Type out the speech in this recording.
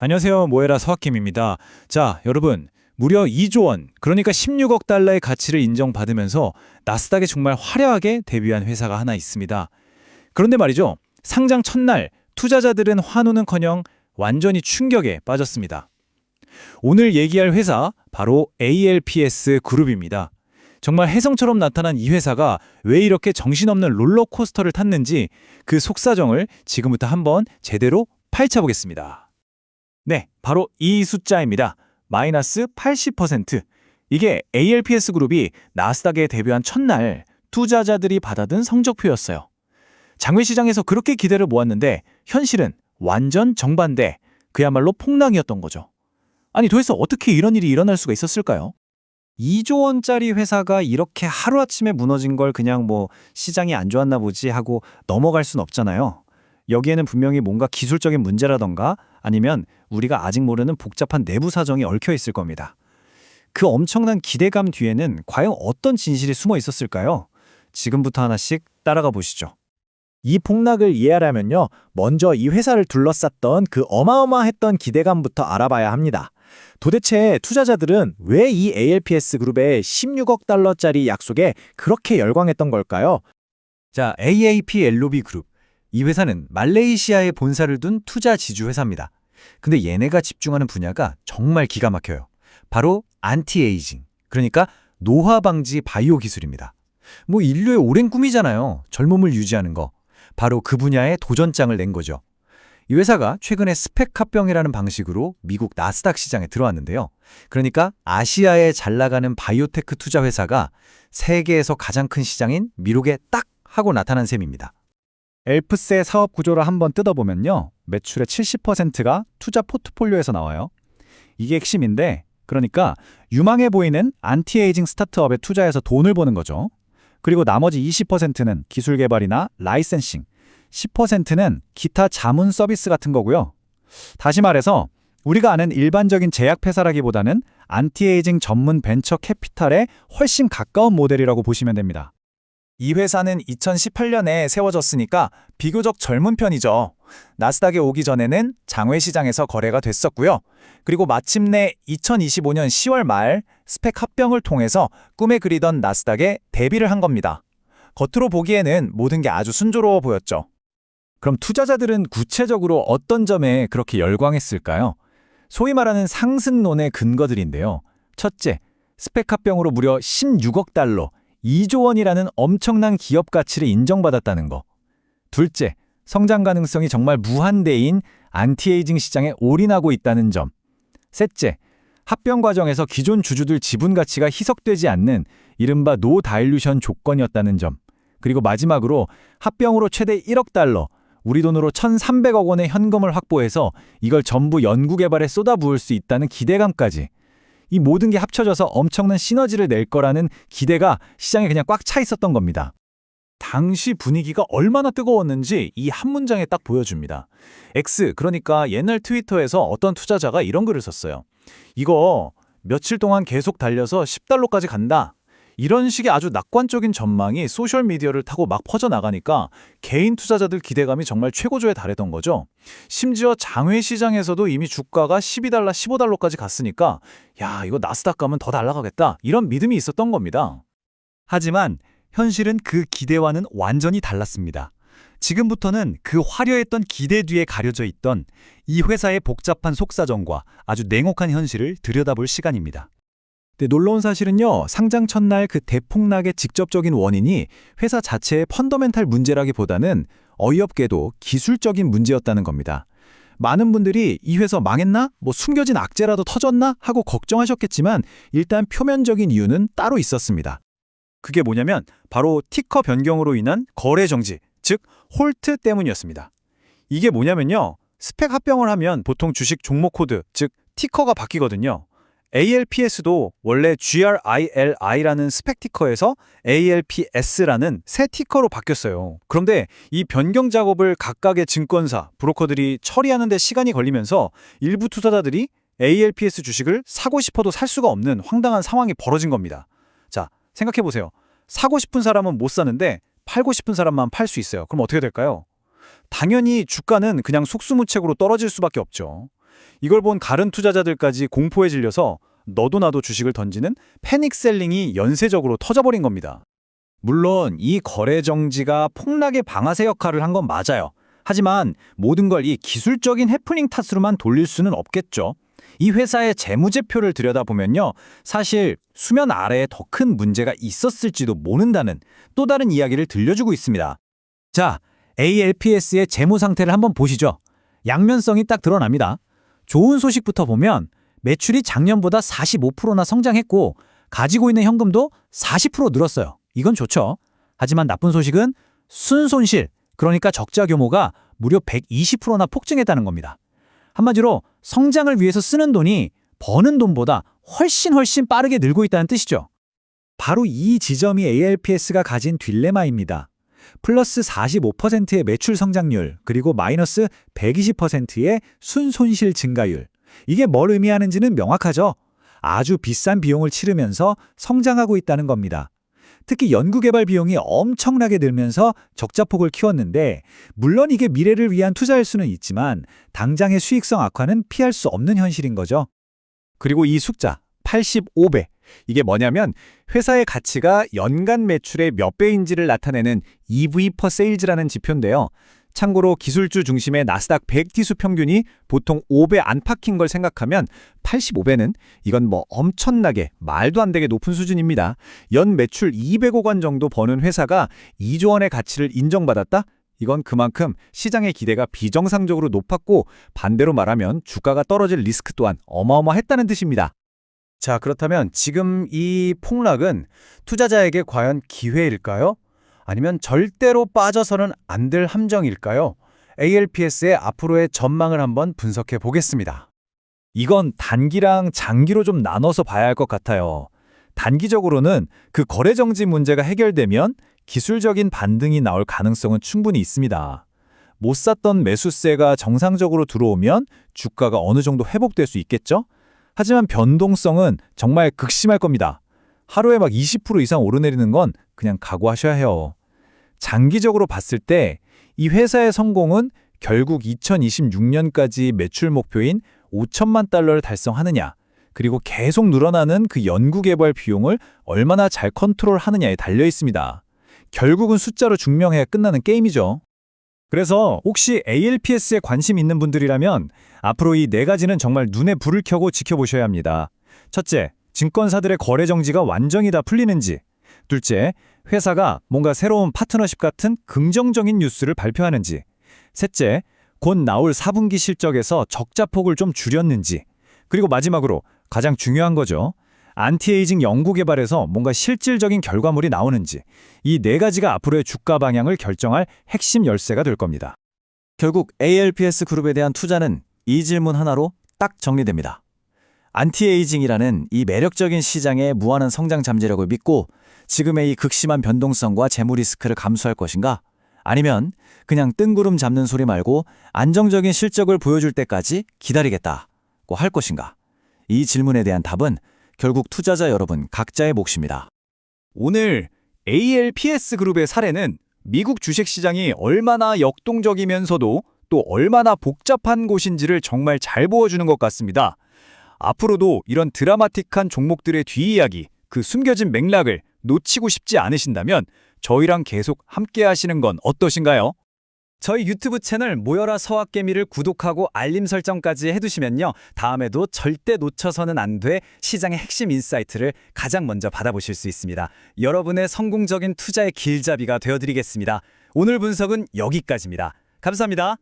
안녕하세요. 모에라 서학김입니다. 자, 여러분. 무려 2조 원, 그러니까 16억 달러의 가치를 인정받으면서 나스닥에 정말 화려하게 데뷔한 회사가 하나 있습니다. 그런데 말이죠. 상장 첫날 투자자들은 환호는커녕 완전히 충격에 빠졌습니다. 오늘 얘기할 회사 바로 ALPS 그룹입니다. 정말 혜성처럼 나타난 이 회사가 왜 이렇게 정신없는 롤러코스터를 탔는지 그 속사정을 지금부터 한번 제대로 파헤쳐보겠습니다. 네, 바로 이 숫자입니다. 마이너스 80%. 이게 ALPS 그룹이 나스닥에 데뷔한 첫날 투자자들이 받아든 성적표였어요. 장외 시장에서 그렇게 기대를 모았는데 현실은 완전 정반대, 그야말로 폭락이었던 거죠. 아니 도대체 어떻게 이런 일이 일어날 수가 있었을까요? 2조 원짜리 회사가 이렇게 하루아침에 무너진 걸 그냥 시장이 안 좋았나 보지 하고 넘어갈 순 없잖아요. 여기에는 분명히 뭔가 기술적인 문제라던가 아니면 우리가 아직 모르는 복잡한 내부 사정이 얽혀 있을 겁니다. 그 엄청난 기대감 뒤에는 과연 어떤 진실이 숨어 있었을까요? 지금부터 하나씩 따라가 보시죠. 이 폭락을 이해하려면요, 먼저 이 회사를 둘러쌌던 그 어마어마했던 기대감부터 알아봐야 합니다. 도대체 투자자들은 왜 이 ALPS 그룹의 16억 달러짜리 약속에 그렇게 열광했던 걸까요? 자, AAPLB 그룹. 이 회사는 말레이시아에 본사를 둔 투자 지주 회사입니다. 근데 얘네가 집중하는 분야가 정말 기가 막혀요. 바로 안티에이징, 그러니까 노화 방지 바이오 기술입니다. 인류의 오랜 꿈이잖아요. 젊음을 유지하는 거. 바로 그 분야에 도전장을 낸 거죠. 이 회사가 최근에 스펙 합병이라는 방식으로 미국 나스닥 시장에 들어왔는데요. 그러니까 아시아에 잘 나가는 바이오테크 투자 회사가 세계에서 가장 큰 시장인 미국에 딱 하고 나타난 셈입니다. 엘프스의 사업 구조를 한번 뜯어보면요, 매출의 70%가 투자 포트폴리오에서 나와요. 이게 핵심인데, 그러니까 유망해 보이는 안티에이징 스타트업에 투자해서 돈을 버는 거죠. 그리고 나머지 20%는 기술 개발이나 라이센싱, 10%는 기타 자문 서비스 같은 거고요. 다시 말해서 우리가 아는 일반적인 제약회사라기보다는 안티에이징 전문 벤처 캐피탈에 훨씬 가까운 모델이라고 보시면 됩니다. 이 회사는 2018년에 세워졌으니까 비교적 젊은 편이죠. 나스닥에 오기 전에는 장외 시장에서 거래가 됐었고요. 그리고 마침내 2025년 10월 말 스펙 합병을 통해서 꿈에 그리던 나스닥에 데뷔를 한 겁니다. 겉으로 보기에는 모든 게 아주 순조로워 보였죠. 그럼 투자자들은 구체적으로 어떤 점에 그렇게 열광했을까요? 소위 말하는 상승론의 근거들인데요. 첫째, 스펙 합병으로 무려 16억 달러, 2조 원이라는 엄청난 기업 가치를 인정받았다는 거. 둘째, 성장 가능성이 정말 무한대인 안티에이징 시장에 올인하고 있다는 점. 셋째, 합병 과정에서 기존 주주들 지분 가치가 희석되지 않는 이른바 노 다일루션 조건이었다는 점. 그리고 마지막으로 합병으로 최대 1억 달러, 우리 돈으로 1,300억 원의 현금을 확보해서 이걸 전부 연구 개발에 쏟아부을 수 있다는 기대감까지. 이 모든 게 합쳐져서 엄청난 시너지를 낼 거라는 기대가 시장에 그냥 꽉 차 있었던 겁니다. 당시 분위기가 얼마나 뜨거웠는지 이 한 문장에 딱 보여줍니다. X, 그러니까 옛날 트위터에서 어떤 투자자가 이런 글을 썼어요. 이거 며칠 동안 계속 달려서 10달러까지 간다. 이런 식의 아주 낙관적인 전망이 소셜미디어를 타고 막 퍼져나가니까 개인 투자자들 기대감이 정말 최고조에 달했던 거죠. 심지어 장외 시장에서도 이미 주가가 12달러, 15달러까지 갔으니까 야, 이거 나스닥 가면 더 날아가겠다. 이런 믿음이 있었던 겁니다. 하지만 현실은 그 기대와는 완전히 달랐습니다. 지금부터는 그 화려했던 기대 뒤에 가려져 있던 이 회사의 복잡한 속사정과 아주 냉혹한 현실을 들여다볼 시간입니다. 근데 놀라운 사실은요, 상장 첫날 그 대폭락의 직접적인 원인이 회사 자체의 펀더멘탈 문제라기보다는 어이없게도 기술적인 문제였다는 겁니다. 많은 분들이 이 회사 망했나? 숨겨진 악재라도 터졌나? 하고 걱정하셨겠지만 일단 표면적인 이유는 따로 있었습니다. 그게 뭐냐면 바로 티커 변경으로 인한 거래 정지, 즉 홀트 때문이었습니다. 이게 뭐냐면요, 스펙 합병을 하면 보통 주식 종목 코드, 즉 티커가 바뀌거든요. ALPS도 원래 GRILI라는 스펙 티커에서 ALPS라는 새 티커로 바뀌었어요. 그런데 이 변경 작업을 각각의 증권사, 브로커들이 처리하는 데 시간이 걸리면서 일부 투자자들이 ALPS 주식을 사고 싶어도 살 수가 없는 황당한 상황이 벌어진 겁니다. 자, 생각해보세요. 사고 싶은 사람은 못 사는데 팔고 싶은 사람만 팔 수 있어요. 그럼 어떻게 될까요? 당연히 주가는 그냥 속수무책으로 떨어질 수밖에 없죠. 이걸 본 다른 투자자들까지 공포에 질려서 너도 나도 주식을 던지는 패닉셀링이 연쇄적으로 터져버린 겁니다. 물론 이 거래 정지가 폭락의 방아쇠 역할을 한 건 맞아요. 하지만 모든 걸 이 기술적인 해프닝 탓으로만 돌릴 수는 없겠죠. 이 회사의 재무제표를 들여다보면요. 사실 수면 아래에 더 큰 문제가 있었을지도 모른다는 또 다른 이야기를 들려주고 있습니다. 자, ALPS의 재무 상태를 한번 보시죠. 양면성이 딱 드러납니다. 좋은 소식부터 보면 매출이 작년보다 45%나 성장했고 가지고 있는 현금도 40% 늘었어요. 이건 좋죠. 하지만 나쁜 소식은 순손실, 그러니까 적자 규모가 무려 120%나 폭증했다는 겁니다. 한마디로 성장을 위해서 쓰는 돈이 버는 돈보다 훨씬 빠르게 늘고 있다는 뜻이죠. 바로 이 지점이 ALPS가 가진 딜레마입니다. 플러스 45%의 매출 성장률, 그리고 마이너스 120%의 순손실 증가율. 이게 뭘 의미하는지는 명확하죠. 아주 비싼 비용을 치르면서 성장하고 있다는 겁니다. 특히 연구개발 비용이 엄청나게 늘면서 적자폭을 키웠는데 물론 이게 미래를 위한 투자일 수는 있지만 당장의 수익성 악화는 피할 수 없는 현실인 거죠. 그리고 이 숫자 85배. 이게 뭐냐면 회사의 가치가 연간 매출의 몇 배인지를 나타내는 EV per sales라는 지표인데요. 참고로 기술주 중심의 나스닥 100 지수 평균이 보통 5배 안팎인 걸 생각하면 85배는 이건 뭐 엄청나게 말도 안 되게 높은 수준입니다. 연 매출 200억 원 정도 버는 회사가 2조 원의 가치를 인정받았다? 이건 그만큼 시장의 기대가 비정상적으로 높았고 반대로 말하면 주가가 떨어질 리스크 또한 어마어마했다는 뜻입니다. 자, 그렇다면 지금 이 폭락은 투자자에게 과연 기회일까요? 아니면 절대로 빠져서는 안 될 함정일까요? ALPS의 앞으로의 전망을 한번 분석해 보겠습니다. 이건 단기랑 장기로 좀 나눠서 봐야 할 것 같아요. 단기적으로는 그 거래 정지 문제가 해결되면 기술적인 반등이 나올 가능성은 충분히 있습니다. 못 샀던 매수세가 정상적으로 들어오면 주가가 어느 정도 회복될 수 있겠죠? 하지만 변동성은 정말 극심할 겁니다. 하루에 막 20% 이상 오르내리는 건 그냥 각오하셔야 해요. 장기적으로 봤을 때 이 회사의 성공은 결국 2026년까지 매출 목표인 5천만 달러를 달성하느냐, 그리고 계속 늘어나는 그 연구개발 비용을 얼마나 잘 컨트롤하느냐에 달려 있습니다. 결국은 숫자로 증명해야 끝나는 게임이죠. 그래서 혹시 ALPS에 관심 있는 분들이라면 앞으로 이 네 가지는 정말 눈에 불을 켜고 지켜보셔야 합니다. 첫째, 증권사들의 거래 정지가 완전히 다 풀리는지. 둘째, 회사가 뭔가 새로운 파트너십 같은 긍정적인 뉴스를 발표하는지. 셋째, 곧 나올 4분기 실적에서 적자폭을 좀 줄였는지. 그리고 마지막으로 가장 중요한 거죠. 안티에이징 연구개발에서 뭔가 실질적인 결과물이 나오는지. 이 네 가지가 앞으로의 주가 방향을 결정할 핵심 열쇠가 될 겁니다. 결국 ALPS 그룹에 대한 투자는 이 질문 하나로 딱 정리됩니다. 안티에이징이라는 이 매력적인 시장의 무한한 성장 잠재력을 믿고 지금의 이 극심한 변동성과 재무 리스크를 감수할 것인가? 아니면 그냥 뜬구름 잡는 소리 말고 안정적인 실적을 보여줄 때까지 기다리겠다고 할 것인가? 이 질문에 대한 답은 결국 투자자 여러분 각자의 몫입니다. 오늘 ALPS 그룹의 사례는 미국 주식시장이 얼마나 역동적이면서도 또 얼마나 복잡한 곳인지를 정말 잘 보여주는 것 같습니다. 앞으로도 이런 드라마틱한 종목들의 뒷이야기, 그 숨겨진 맥락을 놓치고 싶지 않으신다면 저희랑 계속 함께 하시는 건 어떠신가요? 저희 유튜브 채널 모여라 서학개미를 구독하고 알림 설정까지 해두시면요. 다음에도 절대 놓쳐서는 안 돼 시장의 핵심 인사이트를 가장 먼저 받아보실 수 있습니다. 여러분의 성공적인 투자의 길잡이가 되어드리겠습니다. 오늘 분석은 여기까지입니다. 감사합니다.